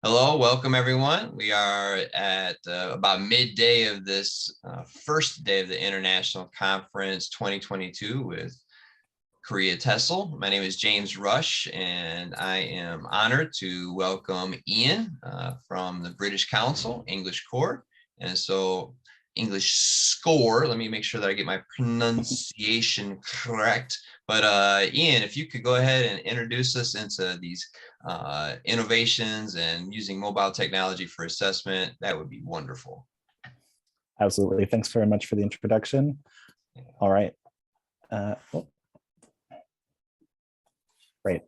Hello, welcome everyone. We are at about midday of this first day of the International Conference 2022 with Korea TESOL. My name is James Rush, and I am honored to welcome Ian from the British Council, English Corps. And so English SCORE, let me make sure that I get my pronunciation correct. But Ian, if you could go ahead and introduce us into these innovations and using mobile technology for assessment, that would be wonderful. Absolutely. Thanks very much for the introduction. All right. Great.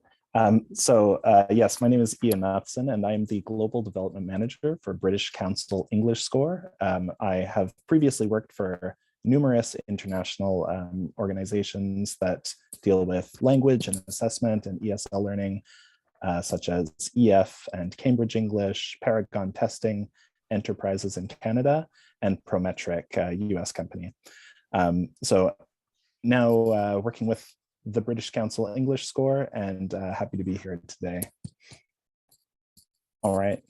Yes, my name is Ian Matheson, and I am the Global Development Manager for British Council English Score. I have previously worked for numerous international organizations that deal with language and assessment and ESL learning, such as EF and Cambridge English, Paragon Testing, Enterprises in Canada, and Prometric, US company. So now working with the British Council English Score, and happy to be here today. All right.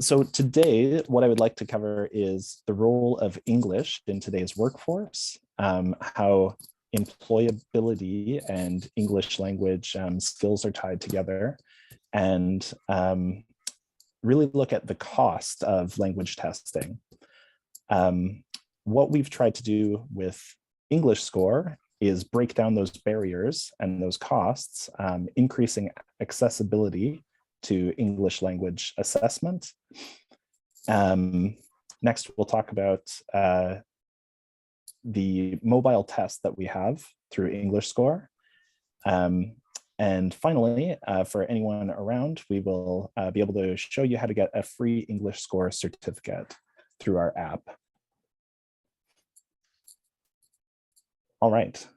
So today, what I would like to cover is the role of English in today's workforce, how employability and English language skills are tied together, and really look at the cost of language testing. What we've tried to do with English Score is break down those barriers and those costs, increasing accessibility to English language assessment. Next, we'll talk about the mobile test that we have through English Score. And finally, for anyone around, we will be able to show you how to get a free English Score certificate through our app. All right,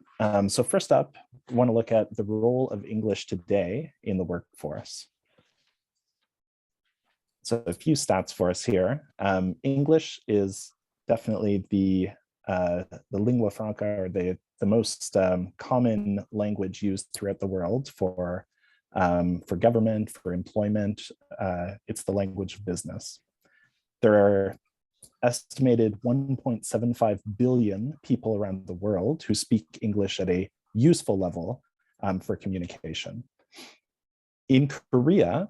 so first up, I want to look at the role of English today in the workforce. So a few stats for us here. English is definitely the lingua franca, or the most common language used throughout the world for government, for employment. It's the language of business. There are estimated 1.75 billion people around the world who speak English at a useful level for communication. In Korea,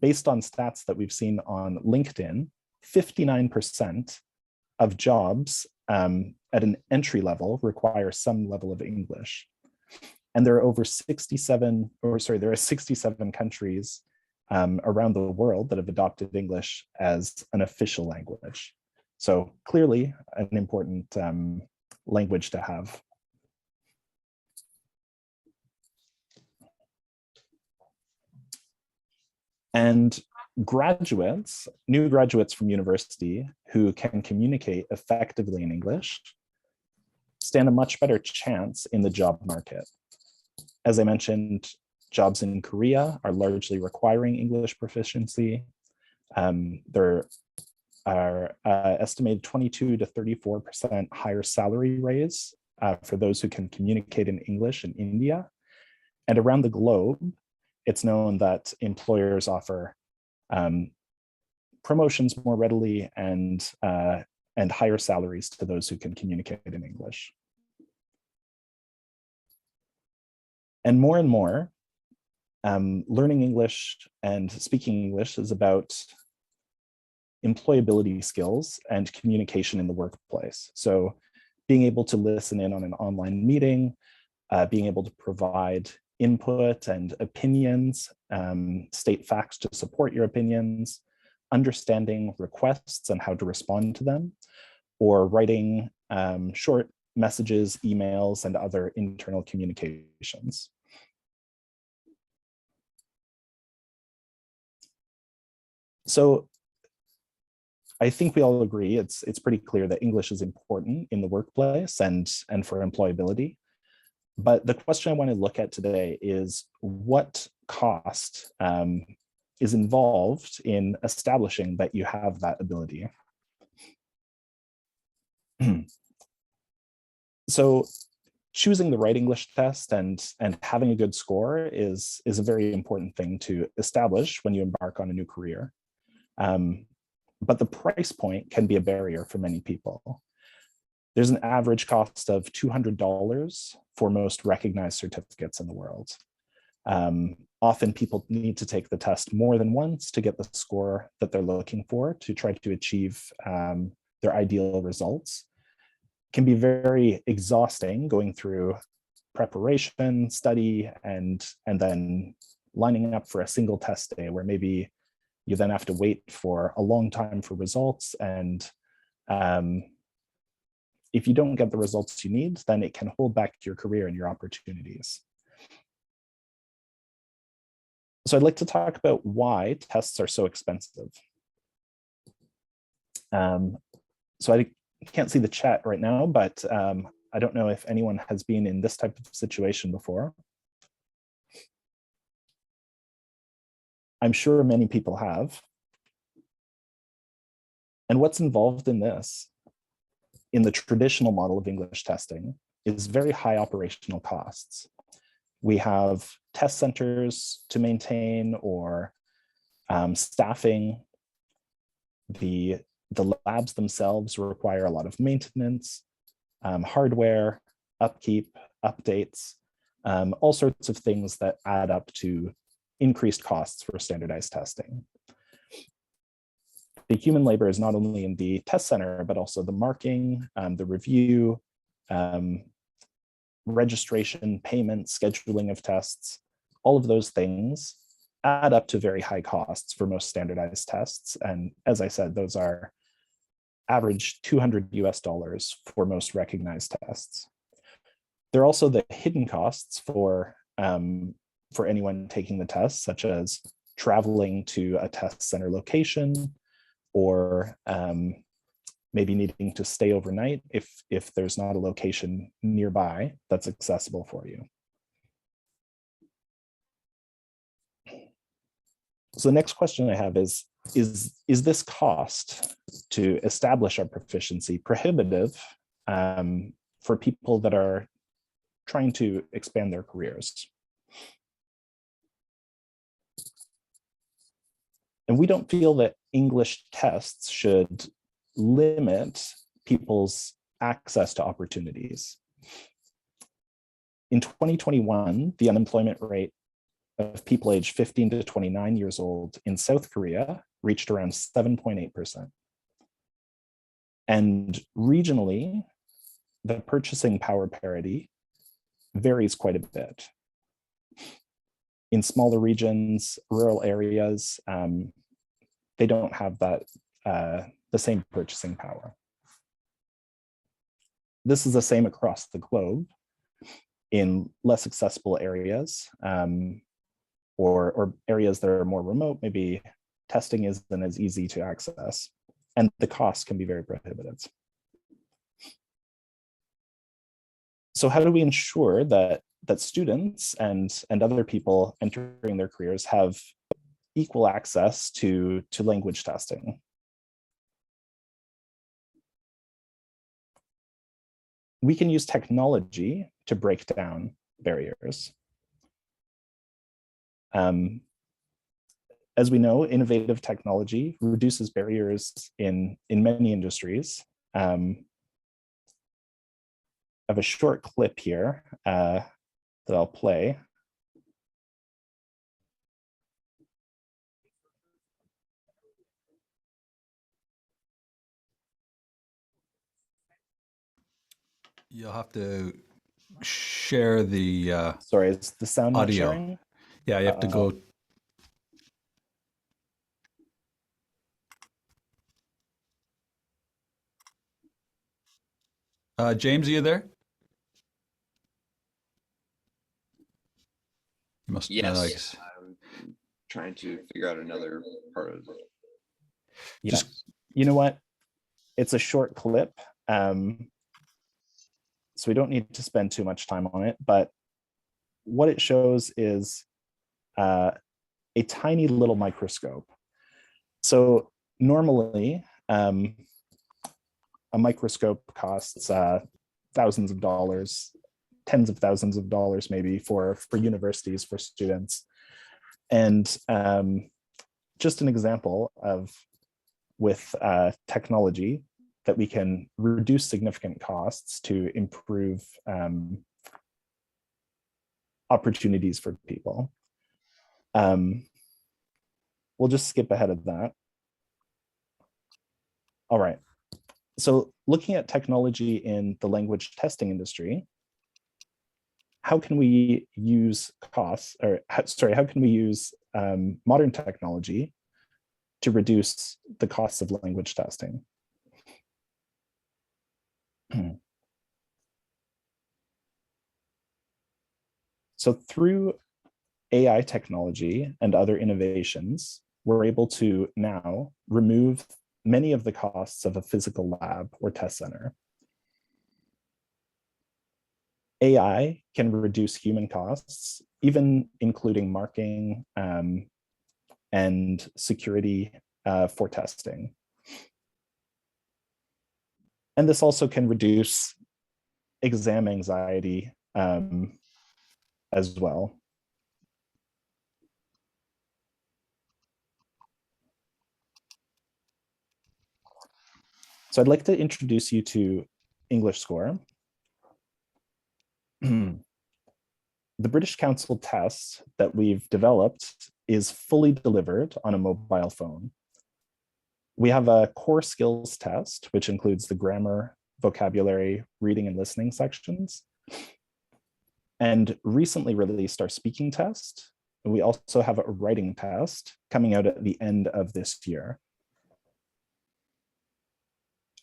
based on stats that we've seen on LinkedIn, 59% of jobs at an entry level require some level of English. And there are 67 countries around the world that have adopted English as an official language. So clearly an important language to have. And graduates, new graduates from university who can communicate effectively in English stand a much better chance in the job market. As I mentioned, jobs in Korea are largely requiring English proficiency. There are estimated 22 to 34% higher salary raise for those who can communicate in English in India. And around the globe, it's known that employers offer promotions more readily and higher salaries to those who can communicate in English. And more, learning English and speaking English is about employability skills and communication in the workplace. So being able to listen in on an online meeting, being able to provide input and opinions, state facts to support your opinions, understanding requests and how to respond to them, or writing short messages, emails, and other internal communications. So I think we all agree it's pretty clear that English is important in the workplace and for employability. But the question I want to look at today is what cost is involved in establishing that you have that ability. So choosing the right English test and having a good score is a very important thing to establish when you embark on a new career. But the price point can be a barrier for many people. There's an average cost of $200 for most recognized certificates in the world. Often people need to take the test more than once to get the score that they're looking for to try to achieve their ideal results. It can be very exhausting going through preparation, study, and then lining up for a single test day where maybe you then have to wait for a long time for results. And if you don't get the results you need, then it can hold back your career and your opportunities. So I'd like to talk about why tests are so expensive. So I can't see the chat right now, but I don't know if anyone has been in this type of situation before. I'm sure many people have. And what's involved in this, in the traditional model of English testing, is very high operational costs. We have test centers to maintain or staffing. The labs themselves require a lot of maintenance, hardware, upkeep, updates, all sorts of things that add up to increased costs for standardized testing. The human labor is not only in the test center, but also the marking, the review, registration, payment, scheduling of tests. All of those things add up to very high costs for most standardized tests. And as I said, those are average $200 for most recognized tests. There are also the hidden costs for anyone taking the test, such as traveling to a test center location, or maybe needing to stay overnight if there's not a location nearby that's accessible for you. So the next question I have is this cost to establish our proficiency prohibitive for people that are trying to expand their careers? And we don't feel that English tests should limit people's access to opportunities. In 2021, the unemployment rate of people aged 15 to 29 years old in South Korea reached around 7.8%. And regionally, the purchasing power parity varies quite a bit. In smaller regions, rural areas, they don't have that the same purchasing power. This is the same across the globe. In less accessible areas, or areas that are more remote, maybe testing isn't as easy to access, and the cost can be very prohibitive. So how do we ensure that students and other people entering their careers have equal access to language testing? We can use technology to break down barriers. As we know, innovative technology reduces barriers in many industries. I have a short clip here that I'll play. You'll have to share the sorry, is the sound not audio. sharing? Yeah, you have to go. James, are you there? You must. Yes. I'm trying to figure out another part of it. Yeah. You know what? It's a short clip. So we don't need to spend too much time on it, but what it shows is a tiny little microscope. So normally, a microscope costs thousands of dollars. tens of thousands of dollars maybe for universities, for students. And just an example of with technology that we can reduce significant costs to improve opportunities for people. We'll just skip ahead of that. All right. So looking at technology in the language testing industry, how can we use how can we use modern technology to reduce the costs of language testing? So through AI technology and other innovations, we're able to now remove many of the costs of a physical lab or test center. AI can reduce human costs, even including marking and security for testing. And this also can reduce exam anxiety as well. So I'd like to introduce you to English Score. The British Council test that we've developed is fully delivered on a mobile phone. We have a core skills test, which includes the grammar, vocabulary, reading and listening sections, and recently released our speaking test. We also have a writing test coming out at the end of this year.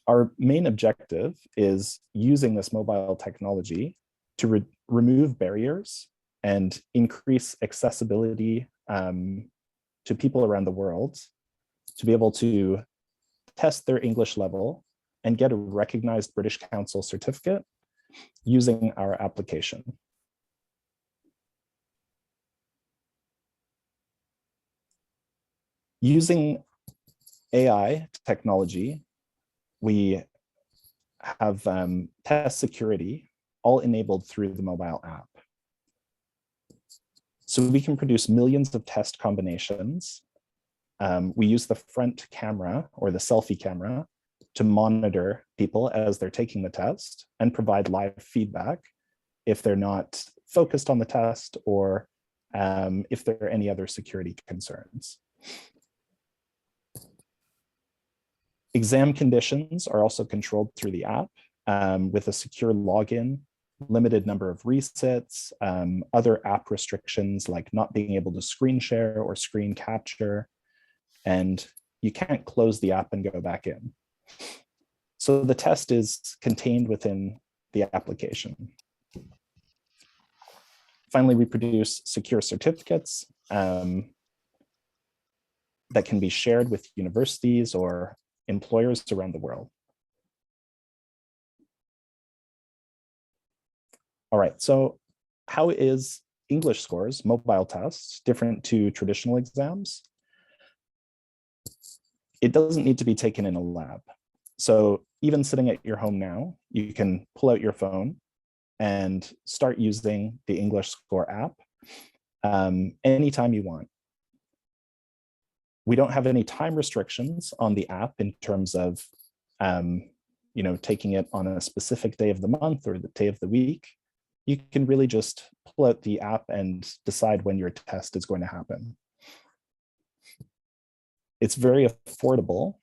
Our main objective is using this mobile technology to remove barriers and increase accessibility to people around the world to be able to test their English level and get a recognized British Council certificate using our application. Using AI technology, we have test security all enabled through the mobile app. So we can produce millions of test combinations. We use the front camera or the selfie camera to monitor people as they're taking the test and provide live feedback if they're not focused on the test or if there are any other security concerns. Exam conditions are also controlled through the app with a secure login, limited number of resets, other app restrictions like not being able to screen share or screen capture, and you can't close the app and go back in. So the test is contained within the application. Finally, we produce secure certificates that can be shared with universities or employers around the world. All right, so how is English Scores mobile tests different to traditional exams? It doesn't need to be taken in a lab. So even sitting at your home now, you can pull out your phone and start using the English Score app anytime you want. We don't have any time restrictions on the app in terms of taking it on a specific day of the month or the day of the week. You can really just pull out the app and decide when your test is going to happen. It's very affordable,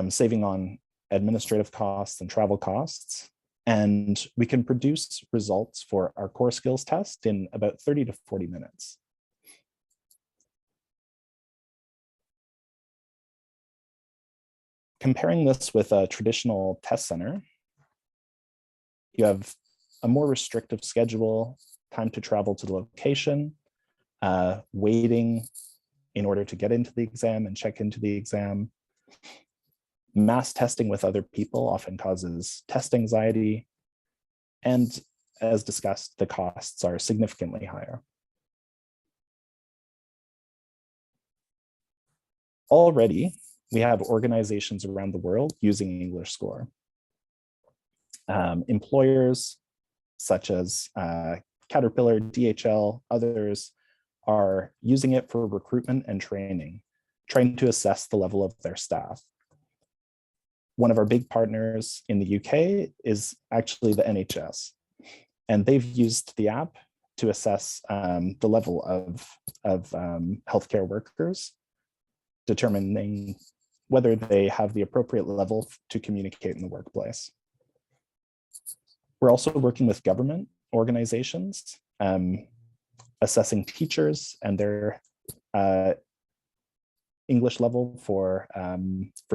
saving on administrative costs and travel costs. And we can produce results for our core skills test in about 30 to 40 minutes. Comparing this with a traditional test center, you have a more restrictive schedule, time to travel to the location, waiting in order to get into the exam and check into the exam. Mass testing with other people often causes test anxiety. And as discussed, the costs are significantly higher. Already, we have organizations around the world using English Score. Employers, such as Caterpillar, DHL, others, are using it for recruitment and training, trying to assess the level of their staff. One of our big partners in the UK is actually the NHS, and they've used the app to assess the level of healthcare workers, determining whether they have the appropriate level to communicate in the workplace. We're also working with government organizations, assessing teachers and their English level for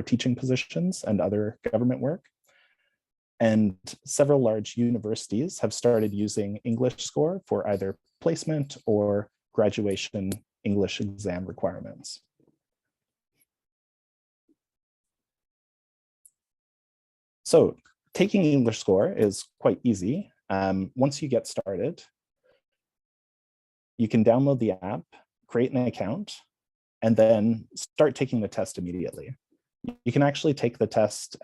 teaching positions and other government work. And several large universities have started using English score for either placement or graduation English exam requirements. So taking English score is quite easy. Once you get started, you can download the app, create an account, and then start taking the test immediately. You can actually take the test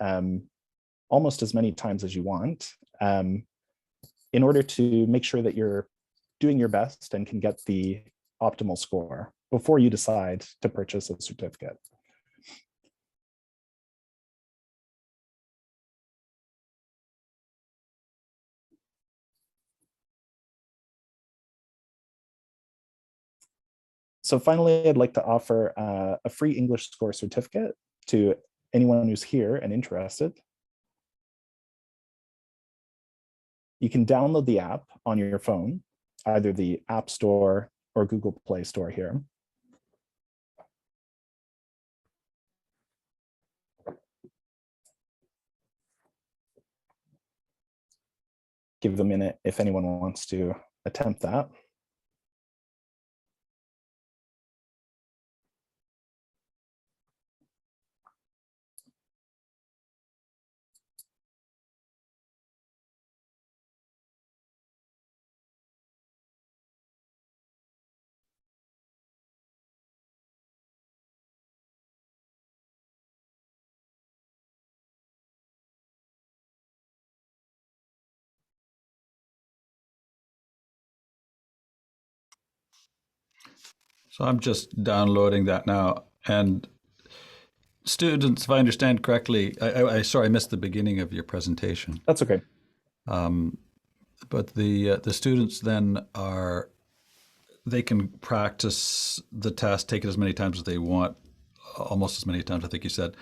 almost as many times as you want in order to make sure that you're doing your best and can get the optimal score before you decide to purchase a certificate. So finally, I'd like to offer a free English score certificate to anyone who's here and interested. You can download the app on your phone, either the App Store or Google Play Store here. Give a minute if anyone wants to attempt that. So I'm just downloading that now. And students, if I understand correctly, sorry, I missed the beginning of your presentation. That's okay. But the students then they can practice the test, take it as many times as they want, almost as many times, I think you said.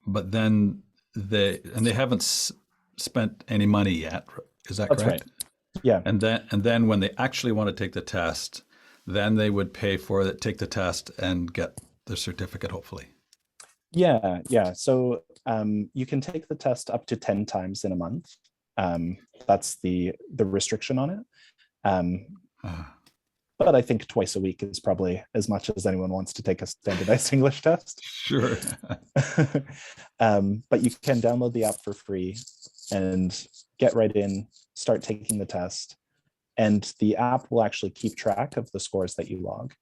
But then they haven't spent any money yet. Is that That's correct? Right. Yeah. And then when they actually want to take the test, then they would pay for it, take the test, and get the certificate, hopefully. Yeah. So you can take the test up to 10 times in a month. That's the restriction on it. But I think twice a week is probably as much as anyone wants to take a standardized English test. Sure. But you can download the app for free and get right in, start taking the test. And the app will actually keep track of the scores that you log.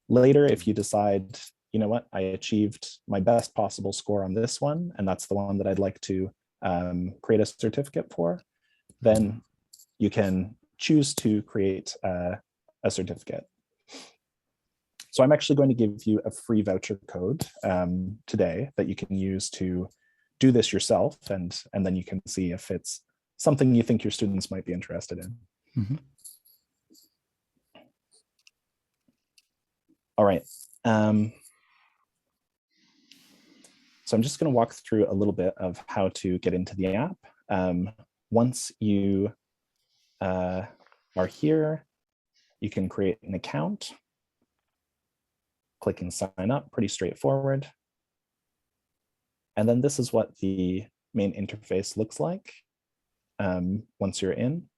Later, if you decide, you know what, I achieved my best possible score on this one, and that's the one that I'd like to create a certificate for, then you can choose to create a certificate. So I'm actually going to give you a free voucher code today that you can use to do this yourself, and then you can see if it's something you think your students might be interested in. Mm-hmm. All right. So I'm just going to walk through a little bit of how to get into the app. Once you are here, you can create an account. Clicking sign up, pretty straightforward. And then this is what the main interface looks like once you're in.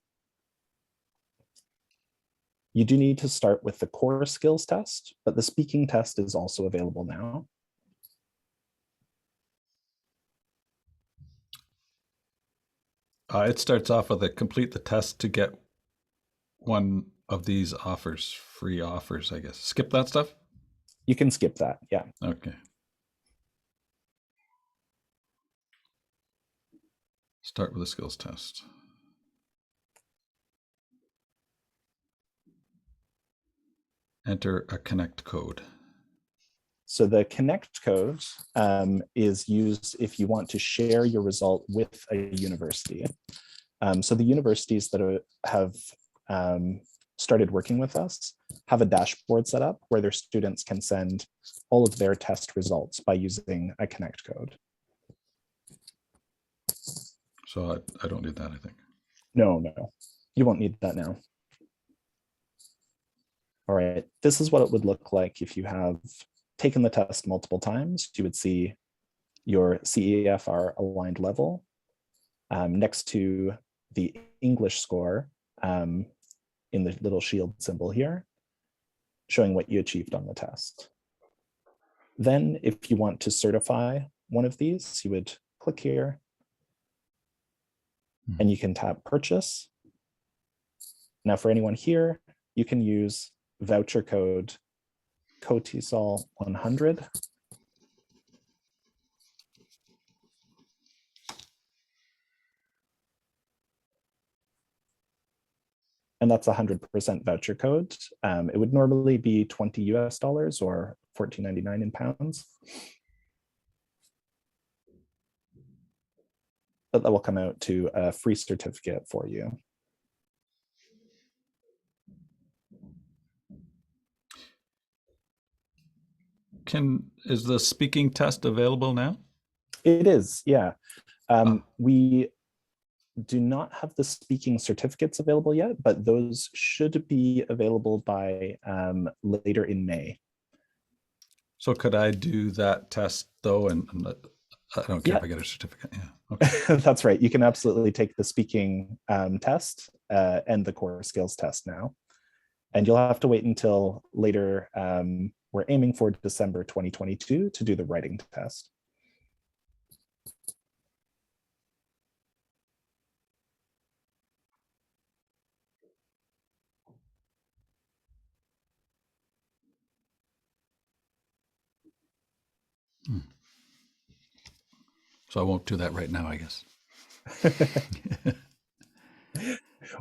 You do need to start with the core skills test, but the speaking test is also available now. It starts off with a complete the test to get one of these offers, free offers, I guess. Skip that stuff? You can skip that, yeah. Okay. Start with a skills test. enter a connect code? So the connect code is used if you want to share your result with a university. So the universities that have started working with us have a dashboard set up where their students can send all of their test results by using a connect code. So I don't need that, I think. No, you won't need that now. All right, this is what it would look like if you have taken the test multiple times. You would see your CEFR aligned level next to the English score in the little shield symbol here, showing what you achieved on the test. Then if you want to certify one of these, you would click here and you can tap purchase. Now for anyone here, you can use voucher code TESOL 100. And that's 100% voucher code. It would normally be $20 US or $14.99 in pounds. But that will come out to a free certificate for you. Is the speaking test available now? It is, yeah. We do not have the speaking certificates available yet, but those should be available by later in May. So could I do that test though? And I don't care if I get a certificate. Yeah. Okay. That's right. You can absolutely take the speaking test and the core skills test now. And you'll have to wait until later. We're aiming for December 2022 to do the writing test. So I won't do that right now, I guess.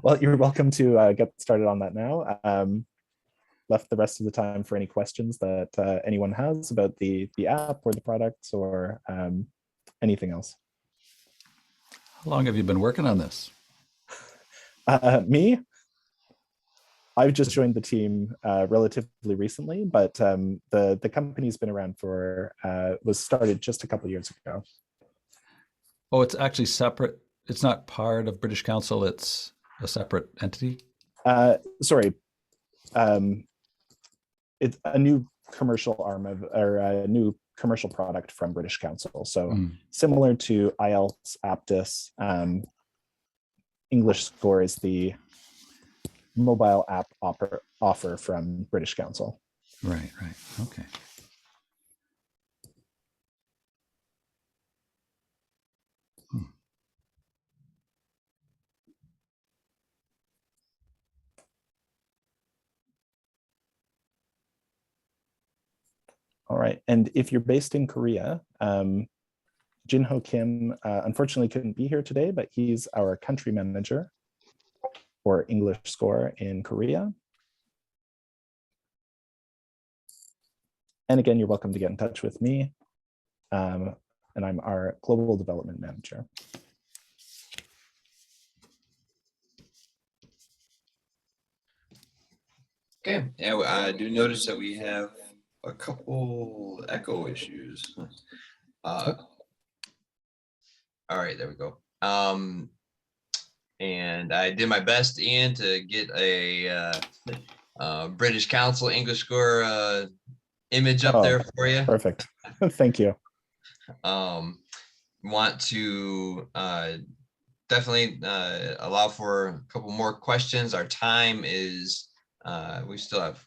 Well, you're welcome to get started on that now. Left the rest of the time for any questions that anyone has about the app or the products or anything else. How long have you been working on this? Me? I've just joined the team relatively recently, but the company's been around for, was started just a couple of years ago. Oh, it's actually separate. It's not part of British Council. It's a separate entity. Sorry. It's a new commercial arm of, or a new commercial product from British Council. So similar to IELTS, Aptus, English Score is the mobile app offer from British Council. Right. Okay. All right, and if you're based in Korea, Jinho Kim unfortunately couldn't be here today, but he's our country manager for English Score in Korea. And again, you're welcome to get in touch with me. And I'm our global development manager. Okay, yeah, I do notice that we have a couple echo issues. All right, there we go. And I did my best, Ian, to get a British Council English Score image up there for you. Perfect. Thank you. Want to definitely allow for a couple more questions. Our time is, we still have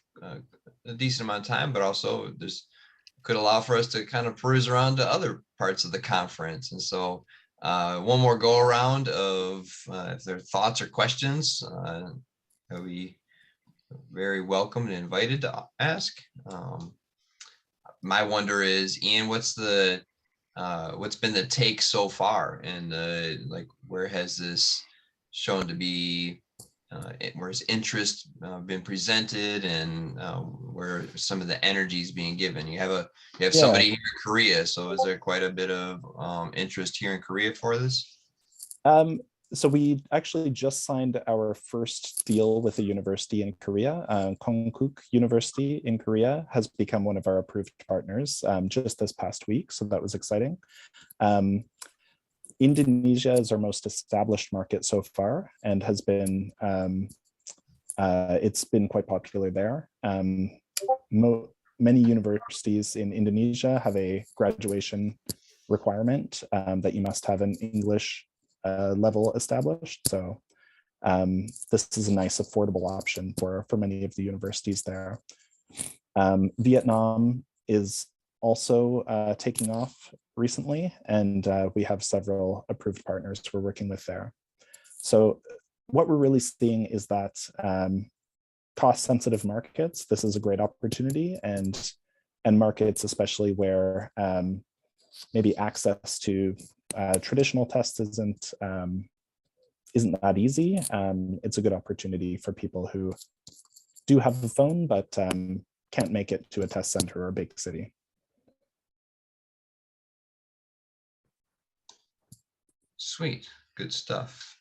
a decent amount of time, but also there's could allow for us to kind of peruse around to other parts of the conference. And so one more go around of if there are thoughts or questions, that we very welcome and invited to ask. My wonder is, Ian, what's been the take so far, and like where has this shown to be where's interest been presented, and where some of the energy is being given? You have somebody here in Korea, so is there quite a bit of interest here in Korea for this? So we actually just signed our first deal with a university in Korea. Konkuk University in Korea has become one of our approved partners just this past week, so that was exciting. Indonesia is our most established market so far and has been, it's been quite popular there. Many universities in Indonesia have a graduation requirement that you must have an English level established. So this is a nice affordable option for many of the universities there. Vietnam is also taking off recently, and we have several approved partners we're working with there. So what we're really seeing is that cost-sensitive markets, this is a great opportunity, and markets especially where maybe access to traditional tests isn't that easy. It's a good opportunity for people who do have a phone but can't make it to a test center or a big city. Sweet, good stuff.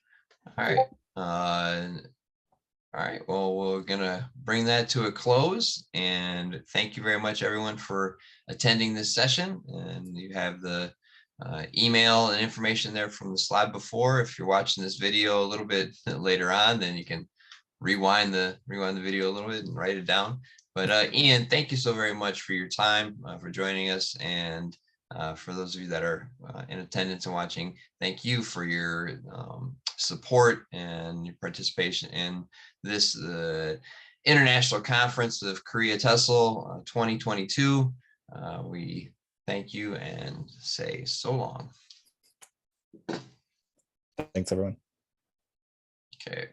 All right. All right, well, we're gonna bring that to a close, and thank you very much, everyone, for attending this session. And you have the email and information there from the slide before. If you're watching this video a little bit later on, then you can rewind the video a little bit and write it down. But Ian, thank you so very much for your time, for joining us, and for those of you that are in attendance and watching, thank you for your support and your participation in this International Conference of Korea TESOL 2022. We thank you and say so long. Thanks, everyone. Okay.